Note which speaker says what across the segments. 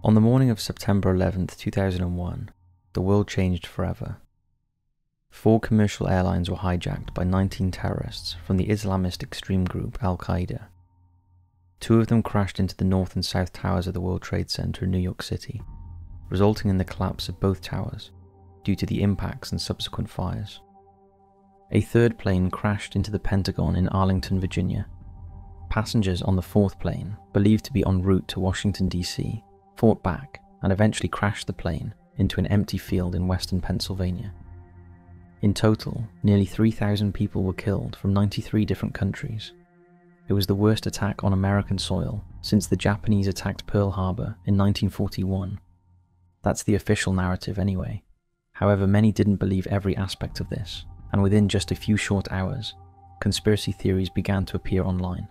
Speaker 1: On the morning of September 11th, 2001, the world changed forever. 4 commercial airlines were hijacked by 19 terrorists from the Islamist extreme group Al-Qaeda. 2 of them crashed into the north and south towers of the World Trade Center in New York City, resulting in the collapse of both towers due to the impacts and subsequent fires. A 3rd plane crashed into the Pentagon in Arlington, Virginia. Passengers on the 4th plane, believed to be en route to Washington, D.C., fought back and eventually crashed the plane into an empty field in western Pennsylvania. In total, nearly 3,000 people were killed from 93 different countries. It was the worst attack on American soil since the Japanese attacked Pearl Harbor in 1941. That's the official narrative anyway. However, many didn't believe every aspect of this, and within just a few short hours, conspiracy theories began to appear online.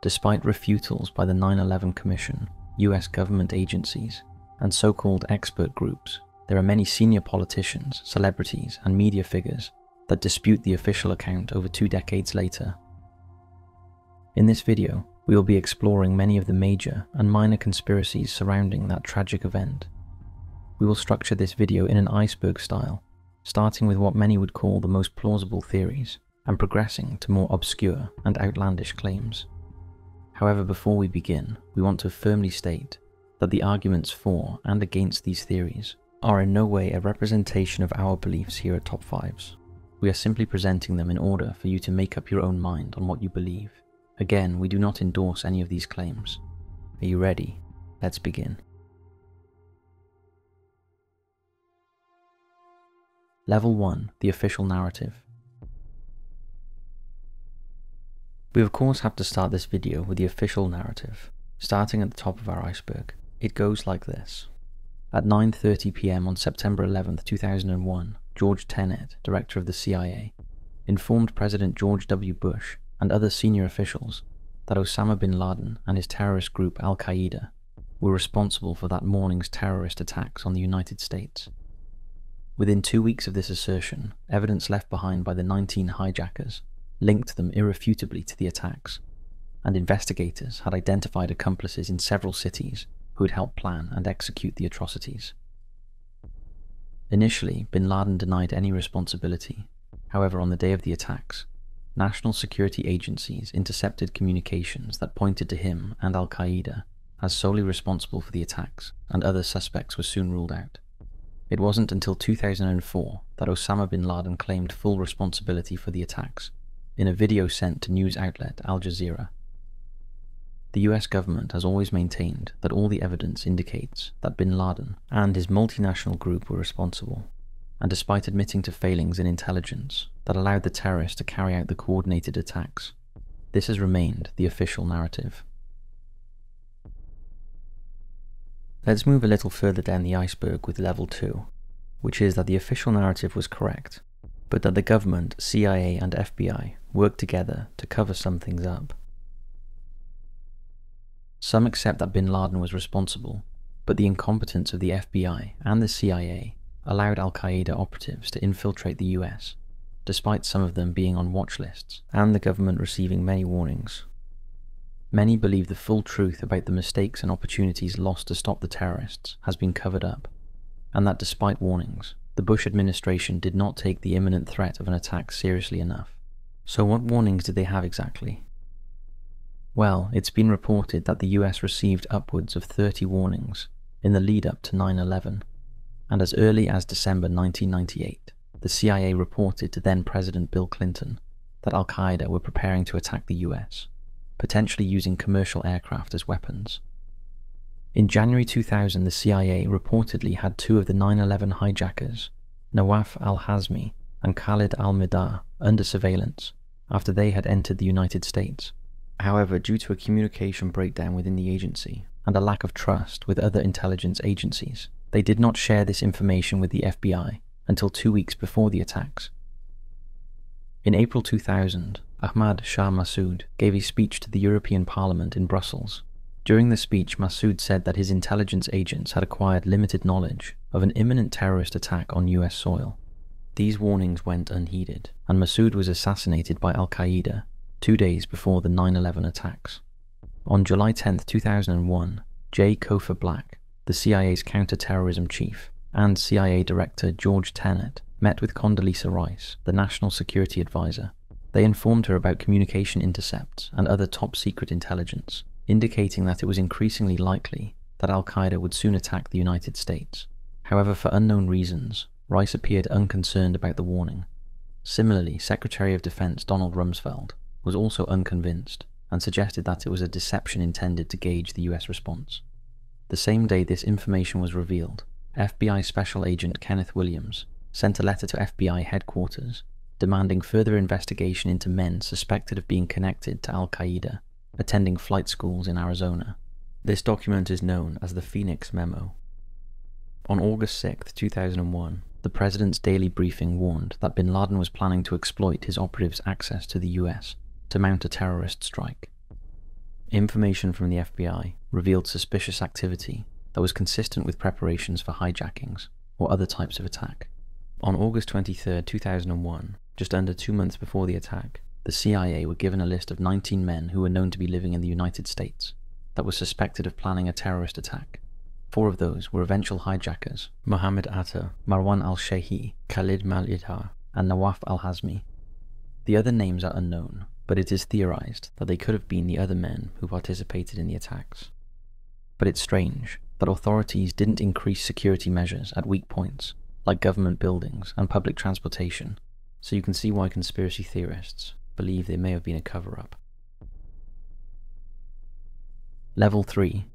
Speaker 1: Despite refutals by the 9/11 Commission, US government agencies, and so-called expert groups, there are many senior politicians, celebrities, and media figures that dispute the official account over 2 decades later. In this video, we will be exploring many of the major and minor conspiracies surrounding that tragic event. We will structure this video in an iceberg style, starting with what many would call the most plausible theories, and progressing to more obscure and outlandish claims. However, before we begin, we want to firmly state that the arguments for and against these theories are in no way a representation of our beliefs here at Top 5s. We are simply presenting them in order for you to make up your own mind on what you believe. Again, we do not endorse any of these claims. Are you ready? Let's begin. Level 1, the official narrative. We of course have to start this video with the official narrative, starting at the top of our iceberg. It goes like this. At 9:30 p.m. on September 11th, 2001, George Tenet, director of the CIA, informed President George W. Bush and other senior officials that Osama bin Laden and his terrorist group Al-Qaeda were responsible for that morning's terrorist attacks on the United States. Within 2 weeks of this assertion, evidence left behind by the 19 hijackers linked them irrefutably to the attacks, and investigators had identified accomplices in several cities who had helped plan and execute the atrocities. Initially, bin Laden denied any responsibility. However, on the day of the attacks, national security agencies intercepted communications that pointed to him and Al-Qaeda as solely responsible for the attacks, and other suspects were soon ruled out. It wasn't until 2004 that Osama bin Laden claimed full responsibility for the attacks, in a video sent to news outlet Al Jazeera. The US government has always maintained that all the evidence indicates that bin Laden and his multinational group were responsible, and despite admitting to failings in intelligence that allowed the terrorists to carry out the coordinated attacks, this has remained the official narrative. Let's move a little further down the iceberg with level 2, which is that the official narrative was correct, but that the government, CIA and FBI worked together to cover some things up. Some accept that bin Laden was responsible, but the incompetence of the FBI and the CIA allowed Al-Qaeda operatives to infiltrate the US, despite some of them being on watch lists and the government receiving many warnings. Many believe the full truth about the mistakes and opportunities lost to stop the terrorists has been covered up, and that despite warnings, the Bush administration did not take the imminent threat of an attack seriously enough. So what warnings did they have exactly? Well, it's been reported that the US received upwards of 30 warnings in the lead-up to 9/11, and as early as December 1998, the CIA reported to then-President Bill Clinton that Al-Qaeda were preparing to attack the US, potentially using commercial aircraft as weapons. In January 2000, the CIA reportedly had 2 of the 9/11 hijackers, Nawaf al-Hazmi and Khalid al-Mihdhar, under surveillance after they had entered the United States. However, due to a communication breakdown within the agency and a lack of trust with other intelligence agencies, they did not share this information with the FBI until 2 weeks before the attacks. In April 2000, Ahmad Shah Massoud gave a speech to the European Parliament in Brussels. During the speech, Massoud said that his intelligence agents had acquired limited knowledge of an imminent terrorist attack on US soil. These warnings went unheeded, and Massoud was assassinated by Al-Qaeda 2 days before the 9/11 attacks. On July 10, 2001, J. Cofer Black, the CIA's counter-terrorism chief, and CIA Director George Tenet met with Condoleezza Rice, the National Security Advisor. They informed her about communication intercepts and other top-secret intelligence, indicating that it was increasingly likely that Al-Qaeda would soon attack the United States. However, for unknown reasons, Rice appeared unconcerned about the warning. Similarly, Secretary of Defense Donald Rumsfeld was also unconvinced and suggested that it was a deception intended to gauge the US response. The same day this information was revealed, FBI Special Agent Kenneth Williams sent a letter to FBI headquarters demanding further investigation into men suspected of being connected to Al-Qaeda, attending flight schools in Arizona. This document is known as the Phoenix Memo. On August 6, 2001, the President's daily briefing warned that bin Laden was planning to exploit his operatives' access to the US to mount a terrorist strike. Information from the FBI revealed suspicious activity that was consistent with preparations for hijackings or other types of attack. On August 23, 2001, just under 2 months before the attack, the CIA were given a list of 19 men who were known to be living in the United States that were suspected of planning a terrorist attack. 4 of those were eventual hijackers: Mohammed Atta, Marwan al-Shehi, Khalid Mal-Idhar, and Nawaf al-Hazmi. The other names are unknown, but it is theorized that they could have been the other men who participated in the attacks. But it's strange that authorities didn't increase security measures at weak points, like government buildings and public transportation, so you can see why conspiracy theorists believe there may have been a cover-up. Level 3.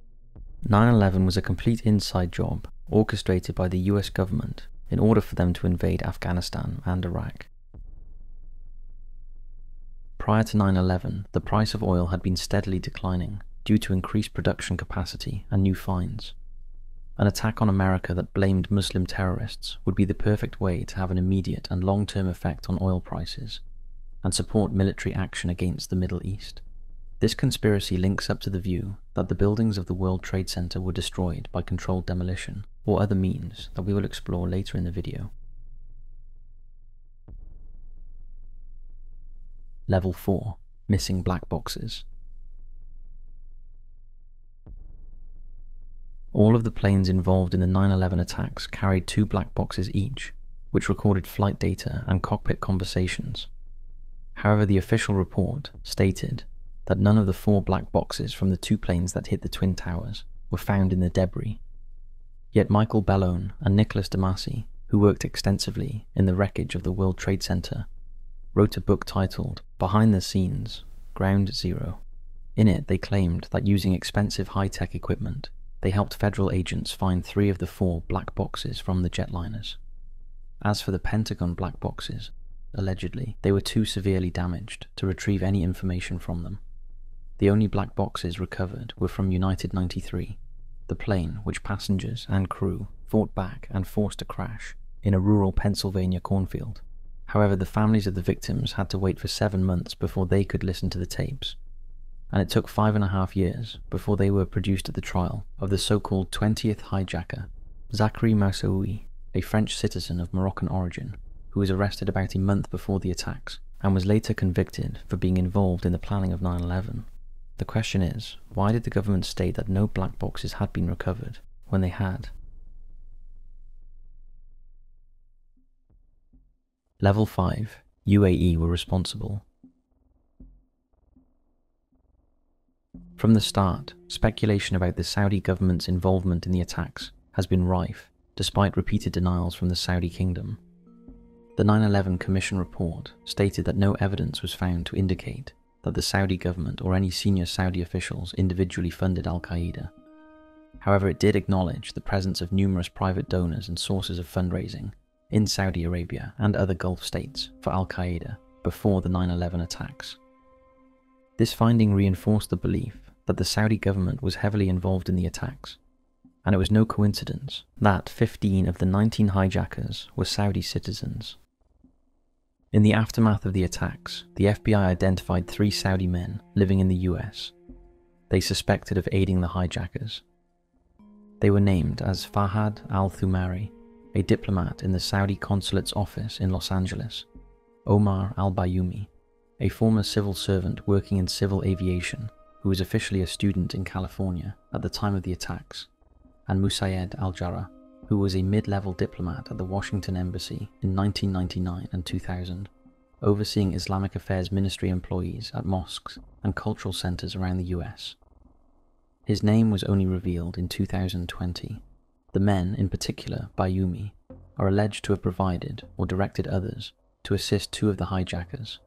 Speaker 1: 9/11 was a complete inside job orchestrated by the US government in order for them to invade Afghanistan and Iraq. Prior to 9/11, the price of oil had been steadily declining due to increased production capacity and new finds. An attack on America that blamed Muslim terrorists would be the perfect way to have an immediate and long-term effect on oil prices and support military action against the Middle East. This conspiracy links up to the view that the buildings of the World Trade Center were destroyed by controlled demolition or other means that we will explore later in the video. Level 4. Missing black boxes. All of the planes involved in the 9/11 attacks carried 2 black boxes each, which recorded flight data and cockpit conversations. However, the official report stated that none of the 4 black boxes from the 2 planes that hit the Twin Towers were found in the debris. Yet Michael Bellone and Nicholas Damasi, who worked extensively in the wreckage of the World Trade Center, wrote a book titled Behind the Scenes, Ground Zero. In it, they claimed that using expensive high-tech equipment, they helped federal agents find 3 of the 4 black boxes from the jetliners. As for the Pentagon black boxes, allegedly, they were too severely damaged to retrieve any information from them. The only black boxes recovered were from United 93, the plane which passengers and crew fought back and forced to crash in a rural Pennsylvania cornfield. However, the families of the victims had to wait for 7 months before they could listen to the tapes, and it took 5.5 years before they were produced at the trial of the so-called 20th hijacker, Zachary Moussaoui, a French citizen of Moroccan origin, who was arrested about a month before the attacks and was later convicted for being involved in the planning of 9/11. The question is, why did the government state that no black boxes had been recovered when they had? Level 5. UAE were responsible. From the start, speculation about the Saudi government's involvement in the attacks has been rife, despite repeated denials from the Saudi kingdom. The 9/11 Commission report stated that no evidence was found to indicate that the Saudi government or any senior Saudi officials individually funded Al-Qaeda. However, it did acknowledge the presence of numerous private donors and sources of fundraising in Saudi Arabia and other Gulf states for Al-Qaeda before the 9/11 attacks. This finding reinforced the belief that the Saudi government was heavily involved in the attacks, and it was no coincidence that 15 of the 19 hijackers were Saudi citizens. In the aftermath of the attacks, the FBI identified 3 Saudi men living in the US. They suspected of aiding the hijackers. They were named as Fahad al-Thumari, a diplomat in the Saudi consulate's office in Los Angeles, Omar al-Bayoumi, a former civil servant working in civil aviation who was officially a student in California at the time of the attacks, and Musayed al-Jarrah, who was a mid-level diplomat at the Washington Embassy in 1999 and 2000, overseeing Islamic Affairs Ministry employees at mosques and cultural centers around the US. His name was only revealed in 2020. The men, in particular Bayoumi, are alleged to have provided or directed others to assist two of the hijackers,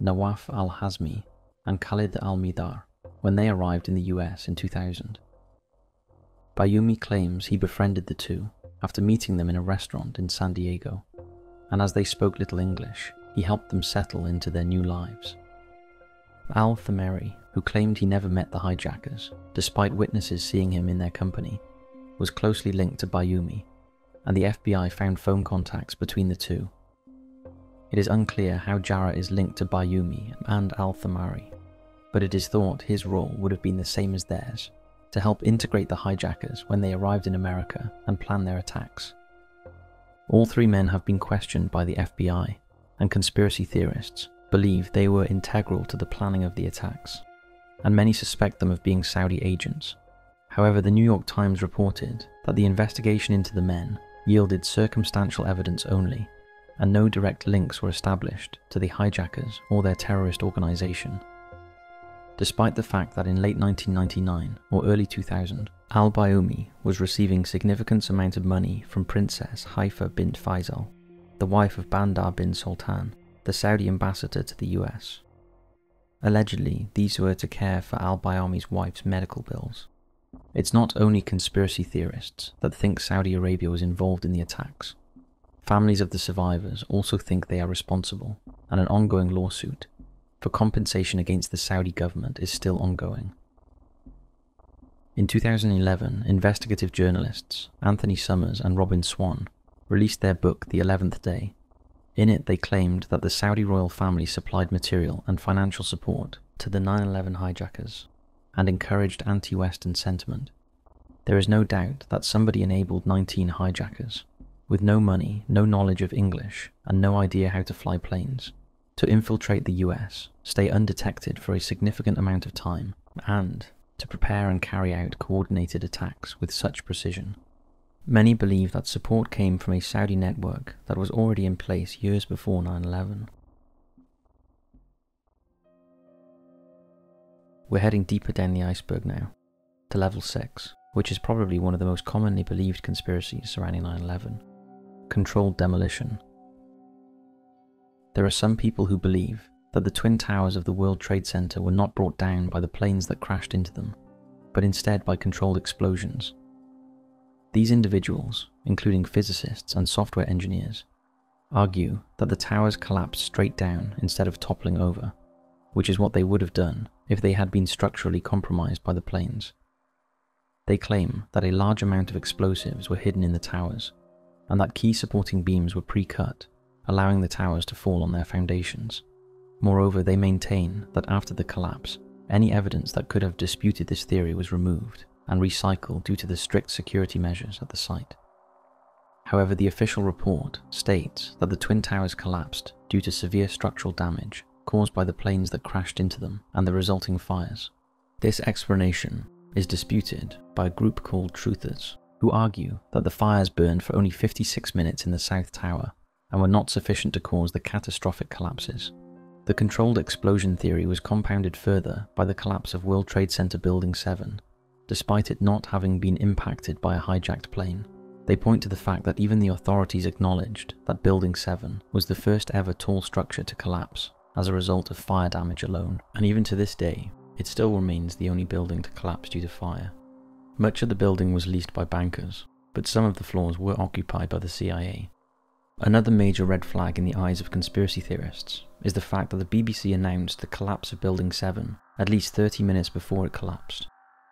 Speaker 1: Nawaf al-Hazmi and Khalid al-Midar, when they arrived in the US in 2000. Bayoumi claims he befriended the two after meeting them in a restaurant in San Diego, and as they spoke little English, he helped them settle into their new lives. Al-Thameri, who claimed he never met the hijackers, despite witnesses seeing him in their company, was closely linked to Bayoumi, and the FBI found phone contacts between the two. It is unclear how Jarrah is linked to Bayoumi and Al-Thameri, but it is thought his role would have been the same as theirs, to help integrate the hijackers when they arrived in America and plan their attacks. All three men have been questioned by the FBI, and conspiracy theorists believe they were integral to the planning of the attacks, and many suspect them of being Saudi agents. However, the New York Times reported that the investigation into the men yielded circumstantial evidence only, and no direct links were established to the hijackers or their terrorist organization. Despite the fact that in late 1999 or early 2000, al-Bayoumi was receiving significant amount of money from Princess Haifa bint Faisal, the wife of Bandar bin Sultan, the Saudi ambassador to the US. Allegedly, these were to care for al-Bayoumi's wife's medical bills. It's not only conspiracy theorists that think Saudi Arabia was involved in the attacks. Families of the survivors also think they are responsible, and an ongoing lawsuit for compensation against the Saudi government is still ongoing. In 2011, investigative journalists Anthony Summers and Robin Swan released their book The 11th Day. In it, they claimed that the Saudi royal family supplied material and financial support to the 9/11 hijackers and encouraged anti-Western sentiment. There is no doubt that somebody enabled 19 hijackers, with no money, no knowledge of English, and no idea how to fly planes, to infiltrate the US, stay undetected for a significant amount of time, and to prepare and carry out coordinated attacks with such precision. Many believe that support came from a Saudi network that was already in place years before 9/11. We're heading deeper down the iceberg now, to level 6, which is probably one of the most commonly believed conspiracies surrounding 9/11, controlled demolition. There are some people who believe that the twin towers of the World Trade Center were not brought down by the planes that crashed into them, but instead by controlled explosions. These individuals, including physicists and software engineers, argue that the towers collapsed straight down instead of toppling over, which is what they would have done if they had been structurally compromised by the planes. They claim that a large amount of explosives were hidden in the towers, and that key supporting beams were pre-cut, allowing the towers to fall on their foundations. Moreover, they maintain that after the collapse, any evidence that could have disputed this theory was removed and recycled due to the strict security measures at the site. However, the official report states that the Twin Towers collapsed due to severe structural damage caused by the planes that crashed into them and the resulting fires. This explanation is disputed by a group called Truthers, who argue that the fires burned for only 56 minutes in the South Tower and were not sufficient to cause the catastrophic collapses. The controlled explosion theory was compounded further by the collapse of World Trade Center Building 7, despite it not having been impacted by a hijacked plane. They point to the fact that even the authorities acknowledged that Building 7 was the first ever tall structure to collapse as a result of fire damage alone, and even to this day, it still remains the only building to collapse due to fire. Much of the building was leased by bankers, but some of the floors were occupied by the CIA. Another major red flag in the eyes of conspiracy theorists is the fact that the BBC announced the collapse of Building 7 at least 30 minutes before it collapsed.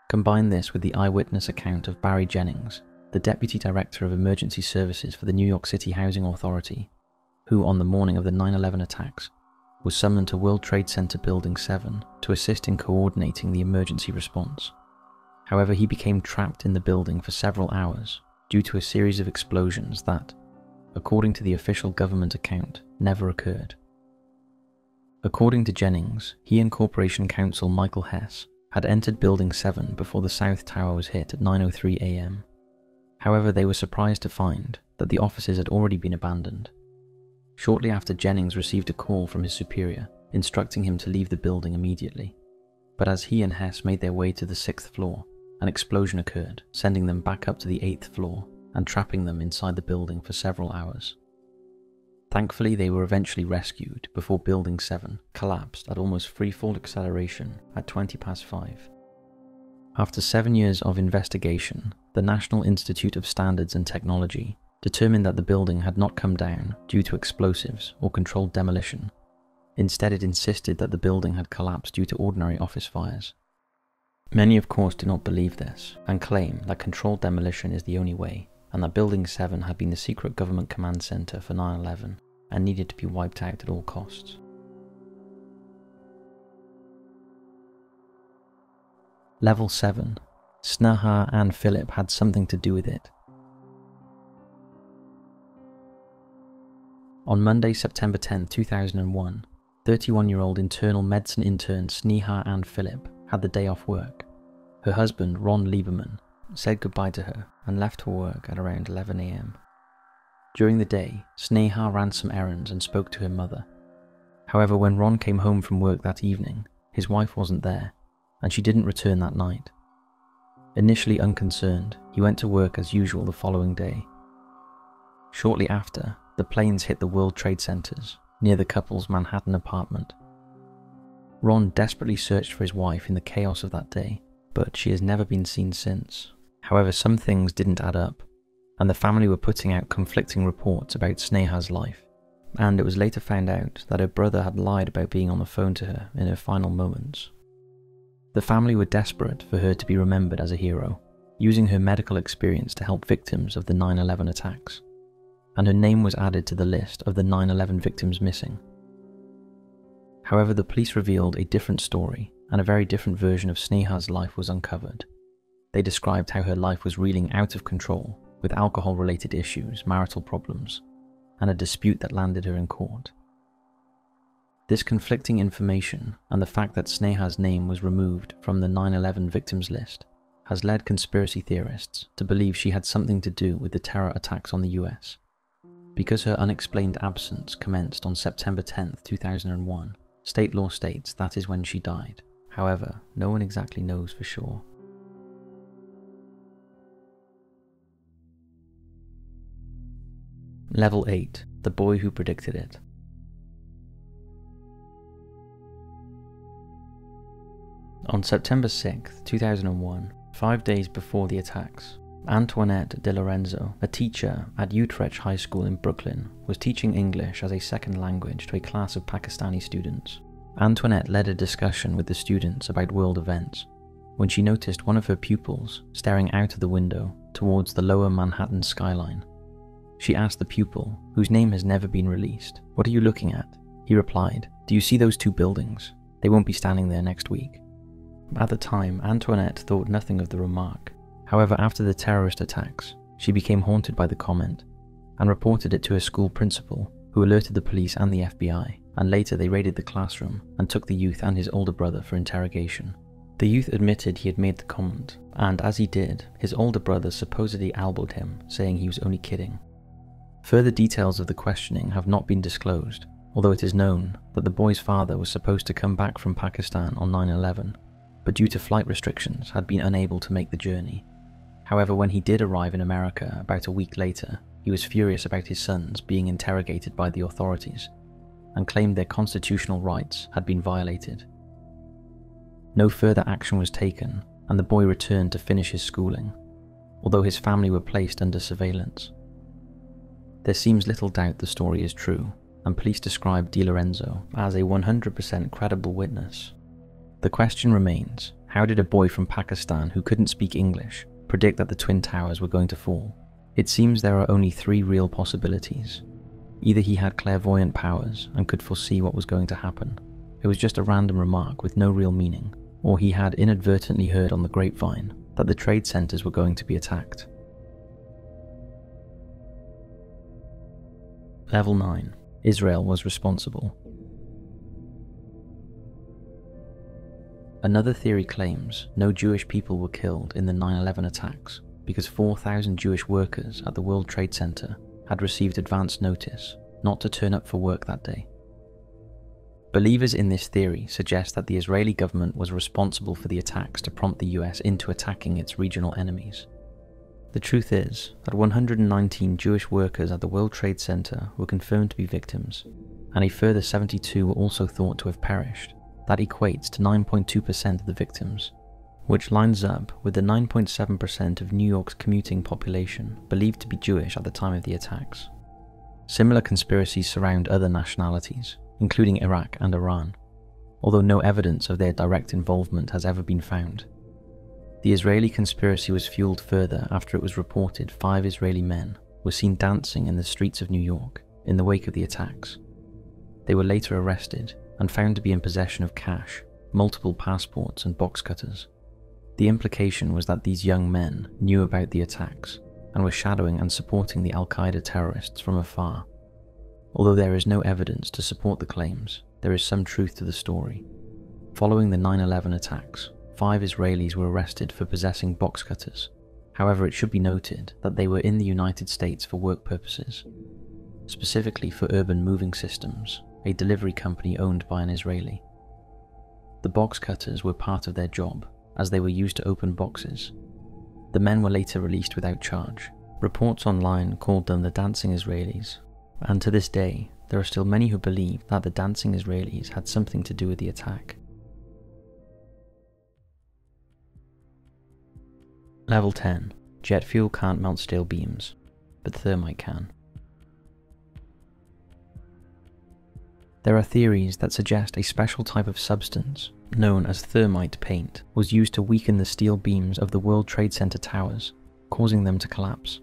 Speaker 1: Combine this with the eyewitness account of Barry Jennings, the Deputy Director of Emergency Services for the New York City Housing Authority, who on the morning of the 9/11 attacks was summoned to World Trade Center Building 7 to assist in coordinating the emergency response. However, he became trapped in the building for several hours due to a series of explosions that, according to the official government account, never occurred. According to Jennings, he and Corporation Counsel Michael Hess had entered Building 7 before the South Tower was hit at 9:03 am. However, they were surprised to find that the offices had already been abandoned. Shortly after, Jennings received a call from his superior instructing him to leave the building immediately. But as he and Hess made their way to the 6th floor, an explosion occurred, sending them back up to the 8th floor and trapping them inside the building for several hours. Thankfully, they were eventually rescued before Building 7 collapsed at almost freefall acceleration at 5:20. After 7 years of investigation, the National Institute of Standards and Technology determined that the building had not come down due to explosives or controlled demolition. Instead, it insisted that the building had collapsed due to ordinary office fires. Many, of course, do not believe this and claim that controlled demolition is the only way, and that Building 7 had been the secret government command center for 9/11 and needed to be wiped out at all costs. Level 7. Sneha and Philip had something to do with it. On Monday, September 10, 2001, 31-year-old internal medicine intern Sneha Ann Phillip had the day off work. Her husband, Ron Lieberman, said goodbye to her and left for work at around 11 am. During the day, Sneha ran some errands and spoke to her mother. However, when Ron came home from work that evening, his wife wasn't there, and she didn't return that night. Initially unconcerned, he went to work as usual the following day. Shortly after, the planes hit the World Trade Centers near the couple's Manhattan apartment. Ron desperately searched for his wife in the chaos of that day, but she has never been seen since. However, some things didn't add up, and the family were putting out conflicting reports about Sneha's life, and it was later found out that her brother had lied about being on the phone to her in her final moments. The family were desperate for her to be remembered as a hero, using her medical experience to help victims of the 9/11 attacks, and her name was added to the list of the 9/11 victims missing. However, the police revealed a different story, and a very different version of Sneha's life was uncovered. They described how her life was reeling out of control with alcohol-related issues, marital problems, and a dispute that landed her in court. This conflicting information and the fact that Sneha's name was removed from the 9/11 victims list has led conspiracy theorists to believe she had something to do with the terror attacks on the US. Because her unexplained absence commenced on September 10, 2001, state law states that is when she died. However, no one exactly knows for sure. Level 8. The boy who predicted it. On September 6, 2001, 5 days before the attacks, Antoinette De Lorenzo, a teacher at Utrecht High School in Brooklyn, was teaching English as a second language to a class of Pakistani students. Antoinette led a discussion with the students about world events when she noticed one of her pupils staring out of the window towards the lower Manhattan skyline. She asked the pupil, whose name has never been released, "What are you looking at?" He replied, "Do you see those 2 buildings? They won't be standing there next week." At the time, Antoinette thought nothing of the remark. However, after the terrorist attacks, she became haunted by the comment and reported it to her school principal, who alerted the police and the FBI, and later they raided the classroom and took the youth and his older brother for interrogation. The youth admitted he had made the comment, and as he did, his older brother supposedly elbowed him, saying he was only kidding. Further details of the questioning have not been disclosed, although it is known that the boy's father was supposed to come back from Pakistan on 9/11, but due to flight restrictions had been unable to make the journey. However, when he did arrive in America about a week later, he was furious about his sons being interrogated by the authorities and claimed their constitutional rights had been violated. No further action was taken, and the boy returned to finish his schooling, although his family were placed under surveillance. There seems little doubt the story is true, and police described De Lorenzo as a 100% credible witness. The question remains, how did a boy from Pakistan who couldn't speak English predict that the Twin Towers were going to fall? It seems there are only 3 real possibilities. Either he had clairvoyant powers and could foresee what was going to happen. It was just a random remark with no real meaning. Or he had inadvertently heard on the grapevine that the trade centers were going to be attacked. Level 9. Israel was responsible. Another theory claims no Jewish people were killed in the 9/11 attacks because 4,000 Jewish workers at the World Trade Center had received advance notice not to turn up for work that day. Believers in this theory suggest that the Israeli government was responsible for the attacks to prompt the US into attacking its regional enemies. The truth is that 119 Jewish workers at the World Trade Center were confirmed to be victims, and a further 72 were also thought to have perished. That equates to 9.2% of the victims, which lines up with the 9.7% of New York's commuting population believed to be Jewish at the time of the attacks. Similar conspiracies surround other nationalities, including Iraq and Iran, although no evidence of their direct involvement has ever been found. The Israeli conspiracy was fueled further after it was reported 5 Israeli men were seen dancing in the streets of New York in the wake of the attacks. They were later arrested and found to be in possession of cash, multiple passports and box cutters. The implication was that these young men knew about the attacks and were shadowing and supporting the Al-Qaeda terrorists from afar. Although there is no evidence to support the claims, there is some truth to the story. Following the 9/11 attacks, 5 Israelis were arrested for possessing box cutters. However, it should be noted that they were in the United States for work purposes, specifically for Urban Moving Systems, a delivery company owned by an Israeli. The box cutters were part of their job, as they were used to open boxes. The men were later released without charge. Reports online called them the Dancing Israelis, and to this day, there are still many who believe that the Dancing Israelis had something to do with the attack. Level 10. Jet fuel can't melt steel beams, but thermite can. There are theories that suggest a special type of substance, known as thermite paint, was used to weaken the steel beams of the World Trade Center towers, causing them to collapse.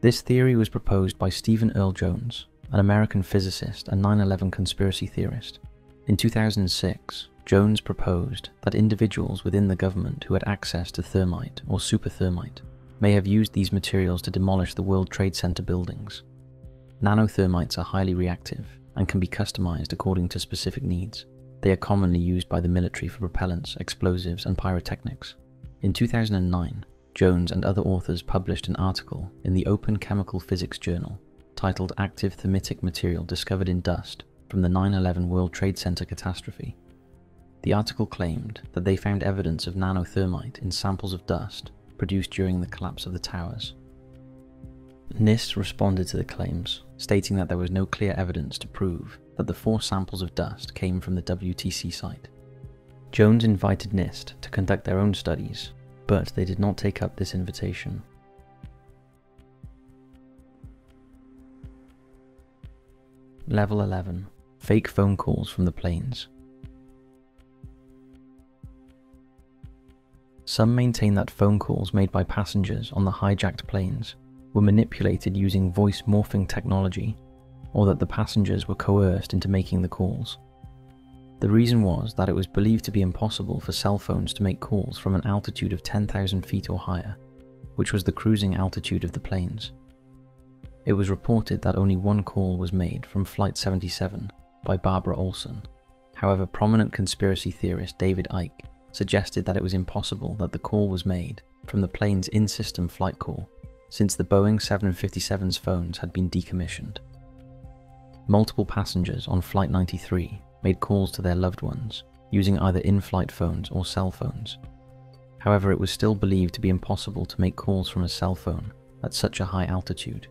Speaker 1: This theory was proposed by Stephen Earl Jones, an American physicist and 9/11 conspiracy theorist. In 2006, Jones proposed that individuals within the government who had access to thermite or super thermite may have used these materials to demolish the World Trade Center buildings. Nanothermites are highly reactive and can be customized according to specific needs. They are commonly used by the military for propellants, explosives, and pyrotechnics. In 2009, Jones and other authors published an article in the Open Chemical Physics Journal titled Active Thermitic Material Discovered in Dust from the 9/11 World Trade Center Catastrophe. The article claimed that they found evidence of nanothermite in samples of dust produced during the collapse of the towers. NIST responded to the claims, stating that there was no clear evidence to prove that the 4 samples of dust came from the WTC site. Jones invited NIST to conduct their own studies, but they did not take up this invitation. Level 11. Fake phone calls from the planes. Some maintain that phone calls made by passengers on the hijacked planes were manipulated using voice morphing technology, or that the passengers were coerced into making the calls. The reason was that it was believed to be impossible for cell phones to make calls from an altitude of 10,000 feet or higher, which was the cruising altitude of the planes. It was reported that only one call was made from Flight 77 by Barbara Olson. However, prominent conspiracy theorist David Icke suggested that it was impossible that the call was made from the plane's in-system flight call, since the Boeing 757's phones had been decommissioned. Multiple passengers on Flight 93 made calls to their loved ones using either in-flight phones or cell phones. However, it was still believed to be impossible to make calls from a cell phone at such a high altitude.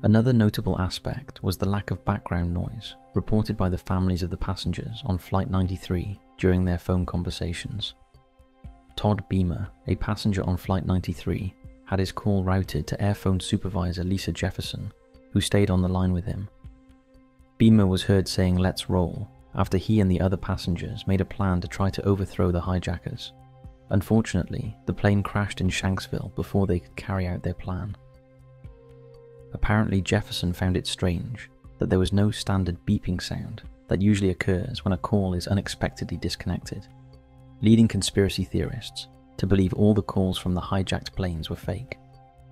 Speaker 1: Another notable aspect was the lack of background noise reported by the families of the passengers on Flight 93 during their phone conversations. Todd Beamer, a passenger on Flight 93, had his call routed to Airphone supervisor Lisa Jefferson, who stayed on the line with him. Beamer was heard saying "let's roll" after he and the other passengers made a plan to try to overthrow the hijackers. Unfortunately, the plane crashed in Shanksville before they could carry out their plan. Apparently, Jefferson found it strange that there was no standard beeping sound that usually occurs when a call is unexpectedly disconnected, leading conspiracy theorists to believe all the calls from the hijacked planes were fake.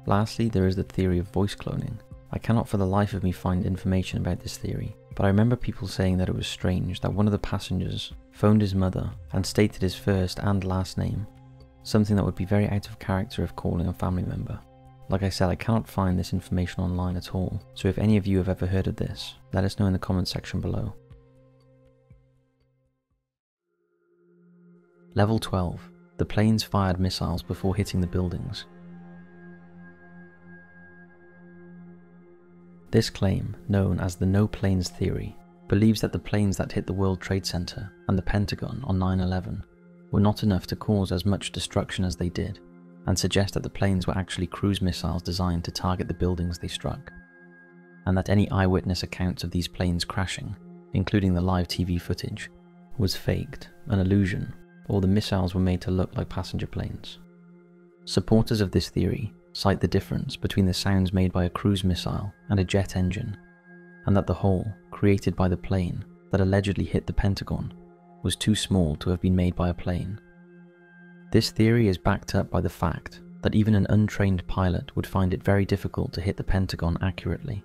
Speaker 1: Lastly, there is the theory of voice cloning. I cannot for the life of me find information about this theory, but I remember people saying that it was strange that one of the passengers phoned his mother and stated his first and last name, something that would be very out of character if calling a family member. Like I said, I cannot find this information online at all, so if any of you have ever heard of this, let us know in the comment section below. Level 12. The planes fired missiles before hitting the buildings. This claim, known as the no planes theory, believes that the planes that hit the World Trade Center and the Pentagon on 9/11 were not enough to cause as much destruction as they did, and suggest that the planes were actually cruise missiles designed to target the buildings they struck, and that any eyewitness accounts of these planes crashing, including the live TV footage, was faked, an illusion, or the missiles were made to look like passenger planes. Supporters of this theory cite the difference between the sounds made by a cruise missile and a jet engine, and that the hole created by the plane that allegedly hit the Pentagon was too small to have been made by a plane. This theory is backed up by the fact that even an untrained pilot would find it very difficult to hit the Pentagon accurately.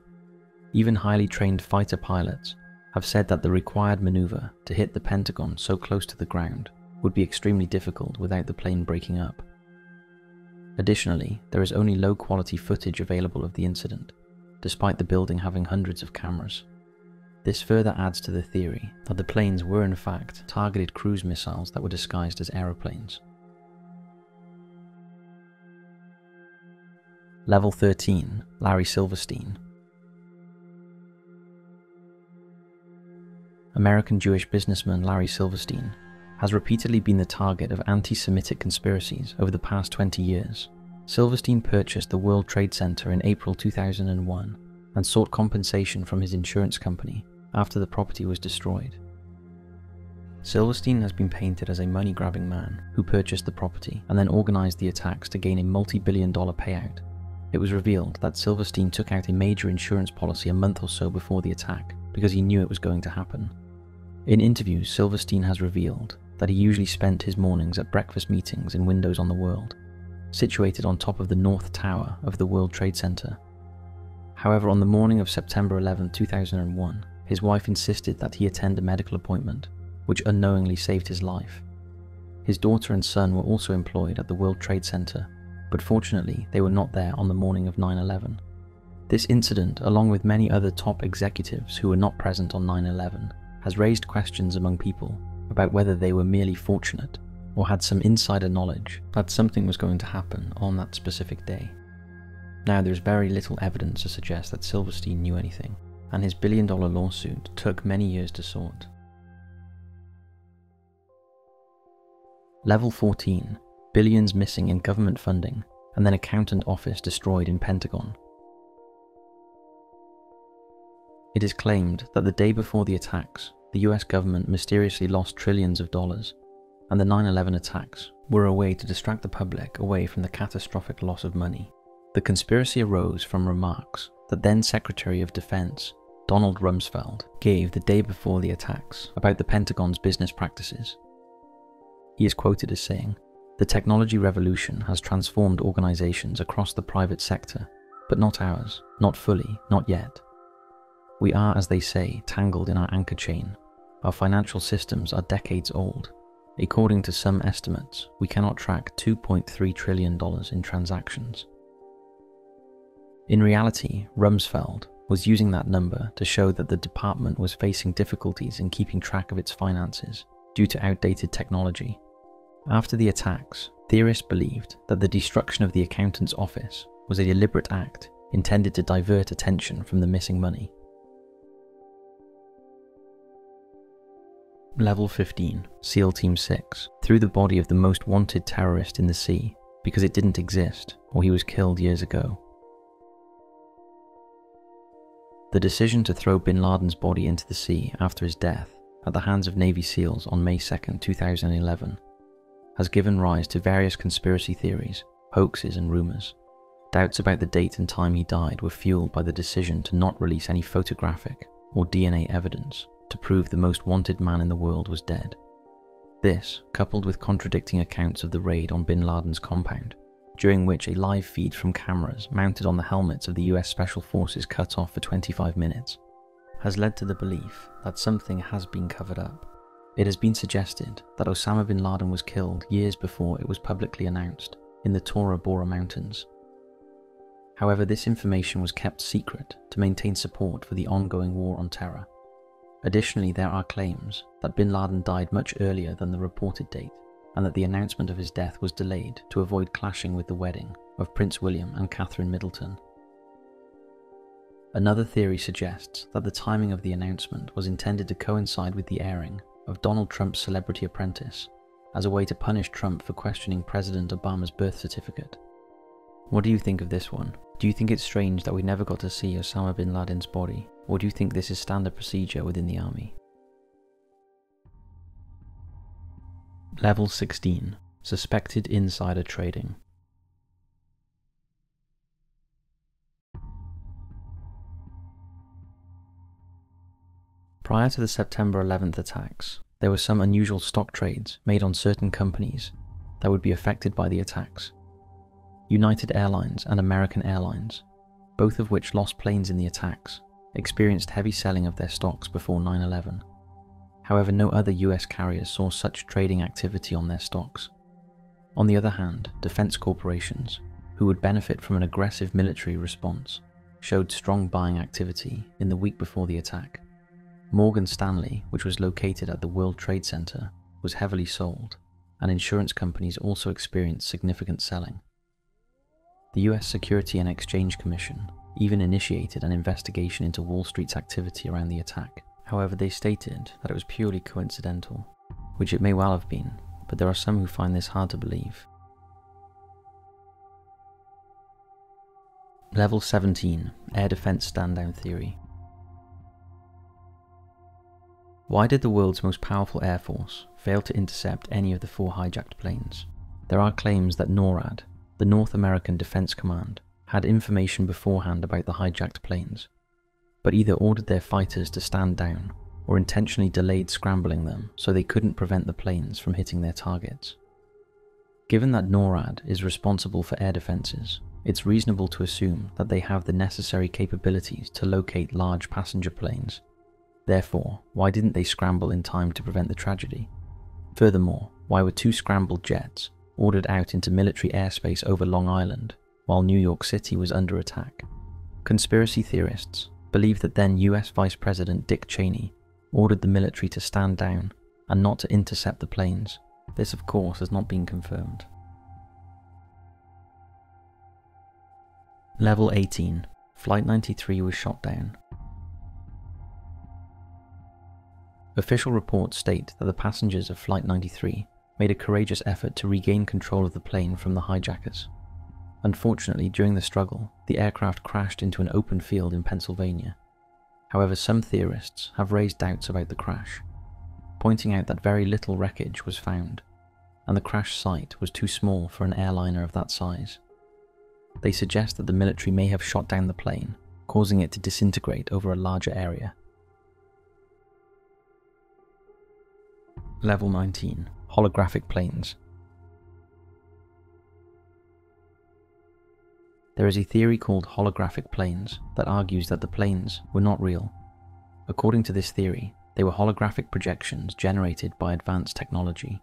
Speaker 1: Even highly trained fighter pilots have said that the required maneuver to hit the Pentagon so close to the ground would be extremely difficult without the plane breaking up. Additionally, there is only low-quality footage available of the incident, despite the building having hundreds of cameras. This further adds to the theory that the planes were in fact targeted cruise missiles that were disguised as aeroplanes. Level 13. Larry Silverstein. American Jewish businessman Larry Silverstein has repeatedly been the target of anti-Semitic conspiracies over the past 20 years. Silverstein purchased the World Trade Center in April 2001 and sought compensation from his insurance company after the property was destroyed. Silverstein has been painted as a money-grabbing man who purchased the property and then organized the attacks to gain a multi-billion-dollar payout. It was revealed that Silverstein took out a major insurance policy a month or so before the attack because he knew it was going to happen. In interviews, Silverstein has revealed that he usually spent his mornings at breakfast meetings in Windows on the World, situated on top of the North Tower of the World Trade Center. However, on the morning of September 11, 2001, his wife insisted that he attend a medical appointment, which unknowingly saved his life. His daughter and son were also employed at the World Trade Center, but fortunately they were not there on the morning of 9/11. This incident, along with many other top executives who were not present on 9/11, has raised questions among people about whether they were merely fortunate or had some insider knowledge that something was going to happen on that specific day. Now, there is very little evidence to suggest that Silverstein knew anything, and his billion-dollar lawsuit took many years to sort. Level 14. Billions missing in government funding, and then accountant office destroyed in Pentagon. It is claimed that the day before the attacks, the US government mysteriously lost trillions of dollars, and the 9/11 attacks were a way to distract the public away from the catastrophic loss of money. The conspiracy arose from remarks that then Secretary of Defense Donald Rumsfeld gave the day before the attacks about the Pentagon's business practices. He is quoted as saying, "The technology revolution has transformed organizations across the private sector, but not ours, not fully, not yet. We are, as they say, tangled in our anchor chain. Our financial systems are decades old. According to some estimates, we cannot track $2.3 trillion in transactions." In reality, Rumsfeld was using that number to show that the department was facing difficulties in keeping track of its finances due to outdated technology. After the attacks, theorists believed that the destruction of the accountant's office was a deliberate act intended to divert attention from the missing money. Level 15, SEAL Team 6, threw the body of the most wanted terrorist in the sea because it didn't exist or he was killed years ago. The decision to throw bin Laden's body into the sea after his death at the hands of Navy SEALs on May 2, 2011 has given rise to various conspiracy theories, hoaxes and rumours. Doubts about the date and time he died were fueled by the decision to not release any photographic or DNA evidence to prove the most wanted man in the world was dead. This, coupled with contradicting accounts of the raid on bin Laden's compound, during which a live feed from cameras mounted on the helmets of the US Special Forces cut off for 25 minutes, has led to the belief that something has been covered up. It has been suggested that Osama bin Laden was killed years before it was publicly announced in the Tora Bora Mountains. However, this information was kept secret to maintain support for the ongoing war on terror. Additionally, there are claims that bin Laden died much earlier than the reported date, and that the announcement of his death was delayed to avoid clashing with the wedding of Prince William and Catherine Middleton. Another theory suggests that the timing of the announcement was intended to coincide with the airing of Donald Trump's Celebrity Apprentice, as a way to punish Trump for questioning President Obama's birth certificate. What do you think of this one? Do you think it's strange that we never got to see Osama bin Laden's body, or do you think this is standard procedure within the army? Level 16. Suspected insider trading. Prior to the September 11th attacks, there were some unusual stock trades made on certain companies that would be affected by the attacks. United Airlines and American Airlines, both of which lost planes in the attacks, experienced heavy selling of their stocks before 9/11. However, no other US carriers saw such trading activity on their stocks. On the other hand, defense corporations, who would benefit from an aggressive military response, showed strong buying activity in the week before the attack. Morgan Stanley, which was located at the World Trade Center, was heavily sold, and insurance companies also experienced significant selling. The US Security and Exchange Commission even initiated an investigation into Wall Street's activity around the attack. However, they stated that it was purely coincidental, which it may well have been, but there are some who find this hard to believe. Level 17. Air Defense Stand-Down Theory. Why did the world's most powerful air force fail to intercept any of the 4 hijacked planes? There are claims that NORAD, the North American Defense Command, had information beforehand about the hijacked planes, but either ordered their fighters to stand down or intentionally delayed scrambling them so they couldn't prevent the planes from hitting their targets. Given that NORAD is responsible for air defenses, it's reasonable to assume that they have the necessary capabilities to locate large passenger planes. Therefore, why didn't they scramble in time to prevent the tragedy? Furthermore, why were 2 scrambled jets ordered out into military airspace over Long Island while New York City was under attack? Conspiracy theorists believe that then US Vice President Dick Cheney ordered the military to stand down and not to intercept the planes. This, of course, has not been confirmed. Level 18. Flight 93 was shot down. Official reports state that the passengers of Flight 93 made a courageous effort to regain control of the plane from the hijackers. Unfortunately, during the struggle, the aircraft crashed into an open field in Pennsylvania. However, some theorists have raised doubts about the crash, pointing out that very little wreckage was found, and the crash site was too small for an airliner of that size. They suggest that the military may have shot down the plane, causing it to disintegrate over a larger area. Level 19. Holographic planes. There is a theory called holographic planes that argues that the planes were not real. According to this theory, they were holographic projections generated by advanced technology.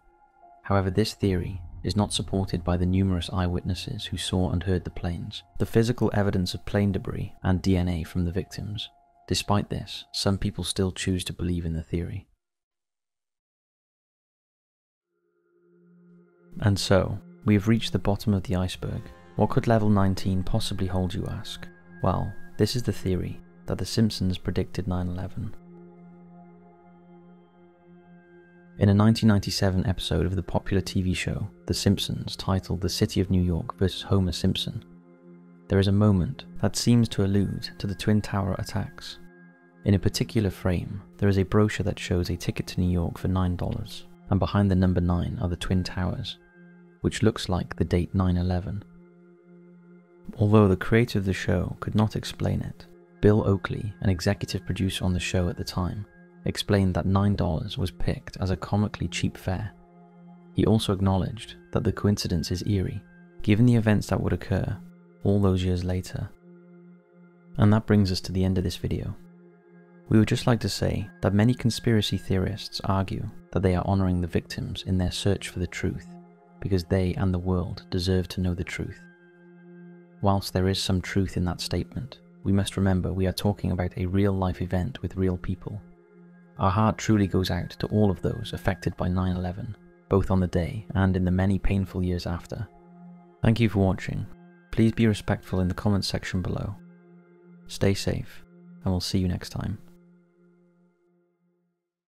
Speaker 1: However, this theory is not supported by the numerous eyewitnesses who saw and heard the planes, the physical evidence of plane debris, and DNA from the victims. Despite this, some people still choose to believe in the theory. And so, we have reached the bottom of the iceberg. What could level 19 possibly hold, you ask? Well, this is the theory that the Simpsons predicted 9/11. In a 1997 episode of the popular TV show The Simpsons titled The City of New York vs. Homer Simpson, there is a moment that seems to allude to the Twin Tower attacks. In a particular frame, there is a brochure that shows a ticket to New York for $9, and behind the number 9 are the Twin Towers, which looks like the date 9/11. Although the creator of the show could not explain it, Bill Oakley, an executive producer on the show at the time, explained that $9 was picked as a comically cheap fare. He also acknowledged that the coincidence is eerie, given the events that would occur all those years later. And that brings us to the end of this video. We would just like to say that many conspiracy theorists argue that they are honouring the victims in their search for the truth, because they and the world deserve to know the truth. Whilst there is some truth in that statement, we must remember we are talking about a real-life event with real people. Our heart truly goes out to all of those affected by 9/11, both on the day and in the many painful years after. Thank you for watching. Please be respectful in the comments section below. Stay safe, and we'll see you next time.